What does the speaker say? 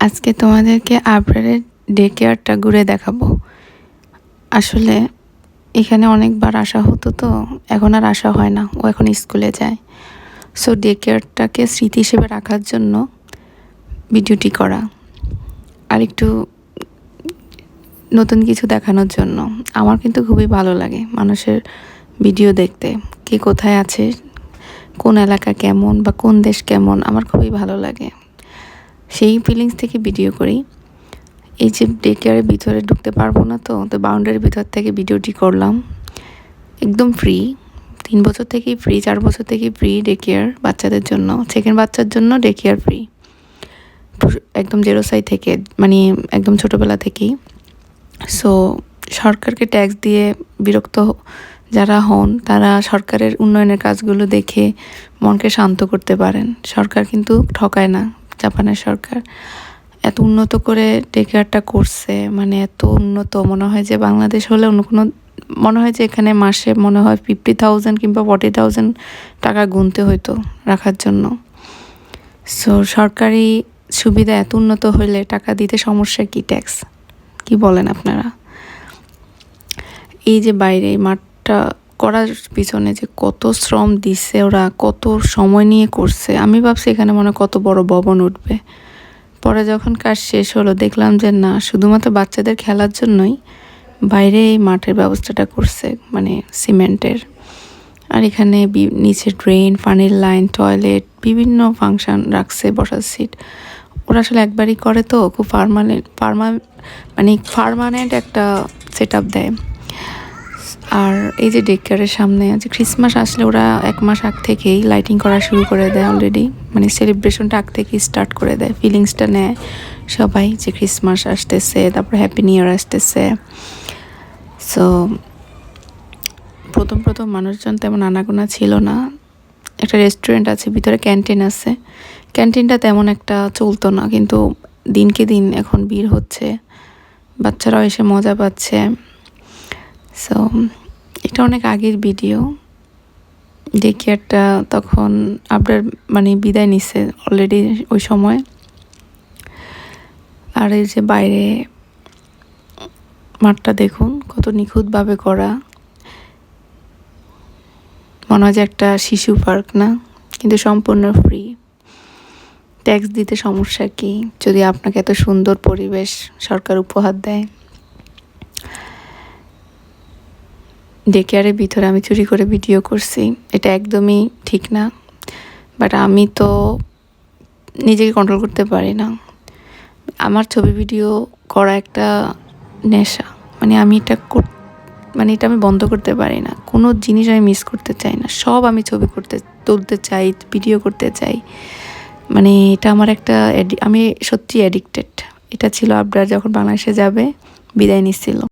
আজকে তোমাদেরকে আবরারের ডে কেয়ারটা ঘুরে দেখাবো। আসলে এখানে অনেকবার আসা হতো, তো এখন আর আসা হয় না। ও এখন স্কুলে যায়। সো ডে কেয়ারটাকে স্মৃতি হিসেবে রাখার জন্য ভিডিওটি করা, আর একটু নতুন কিছু দেখানোর জন্য। আমার কিন্তু খুবই ভালো লাগে মানুষের ভিডিও দেখতে, কে কোথায় আছে, কোন এলাকা কেমন বা কোন দেশ কেমন, আমার খুবই ভালো লাগে। সেই ফিলিংস থেকে ভিডিও করি। এই যে ডে কেয়ারের ভিতরে ঢুকতে পারবো না, তো বাউন্ডারির ভিতর থেকে ভিডিওটি করলাম। একদম ফ্রি, 3 বছর থেকেই ফ্রি, 4 বছর থেকেই ফ্রি ডে কেয়ার বাচ্চাদের জন্য। সেকেন্ড বাচ্চার জন্য ডে কেয়ার ফ্রি, একদম 0 সাই থেকে, মানে একদম ছোটোবেলা থেকেই। সো সরকারকে ট্যাক্স দিয়ে বিরক্ত যারা হন, তারা সরকারের উন্নয়নের কাজগুলো দেখে মনকে শান্ত করতে পারেন। সরকার কিন্তু ঠকায় না। জাপানের সরকার এত উন্নত করে ডে কেয়ারটা করছে, মানে এত উন্নত, মনে হয় যে বাংলাদেশ হলে অন্য কোনো, মনে হয় যে এখানে মাসে মনে হয় 50,000 কিংবা 40,000 টাকা গুনতে হইতো রাখার জন্য। সো সরকারি সুবিধা এত উন্নত হইলে টাকা দিতে সমস্যা কি? ট্যাক্স কি বলেন আপনারা? এই যে বাইরে এই মাঠটা করার পিছনে যে কত শ্রম দিচ্ছে ওরা, কত সময় নিয়ে করছে। আমি ভাবছি এখানে মনে কত বড় ভবন উঠবে। পরে যখন কাজ শেষ হলো, দেখলাম যে না, শুধুমাত্র বাচ্চাদের খেলার জন্যই বাইরে এই মাঠের ব্যবস্থাটা করছে, মানে সিমেন্টের। আর এখানে নিচে ড্রেন, পানির লাইন, টয়লেট, বিভিন্ন ফাংশন রাখছে, বসার সিট। ওরা আসলে একবারই করে, তো খুব পার্মানেন্ট একটা সেট আপ দেয়। আর এই যে ডে কেয়ারের সামনে যে ক্রিসমাস আসলে ওরা 1 মাস আগ থেকেই লাইটিং করা শুরু করে দেয় অলরেডি, মানে সেলিব্রেশনটা আগ থেকেই স্টার্ট করে দেয়। ফিলিংসটা নেয় সবাই যে ক্রিসমাস আসতেছে, তারপর হ্যাপি নিউ ইয়ার আসতেছে। সো প্রথম মানুষজন তেমন আনাগোনা ছিল না। একটা রেস্টুরেন্ট আছে, ভিতরে ক্যান্টিন আছে। ক্যান্টিনটা তেমন একটা চলতো না, কিন্তু দিনকে দিন এখন ভিড় হচ্ছে, বাচ্চারাও এসে মজা পাচ্ছে। সো এটা অনেক আগের ভিডিও। ডে কেয়ারটা তখন আবরার মানে বিদায় নিছে অলরেডি ওই সময়। আর এই যে বাইরে মাঠটা দেখুন কত নিখুঁতভাবে করা, মনে হয় যে একটা শিশু পার্ক না, কিন্তু সম্পূর্ণ ফ্রি। ট্যাক্স দিতে সমস্যা কি যদি আপনাকে এত সুন্দর পরিবেশ সরকার উপহার দেয়? ডে কেয়ারের ভিতরে আমি চুরি করে ভিডিও করছি, এটা একদমই ঠিক না। বাট আমি তো নিজেকে কন্ট্রোল করতে পারি না। আমার ছবি ভিডিও করা একটা নেশা, মানে আমি এটা এটা আমি বন্ধ করতে পারি না। কোনো জিনিস আমি মিস করতে চাই না, সব আমি ছবি তুলতে চাই, ভিডিও করতে চাই। মানে এটা আমার একটা আমি সত্যি অ্যাডিক্টেড। এটা ছিল আবরার যখন বাংলাদেশে যাবে, বিদায় নিচ্ছিল।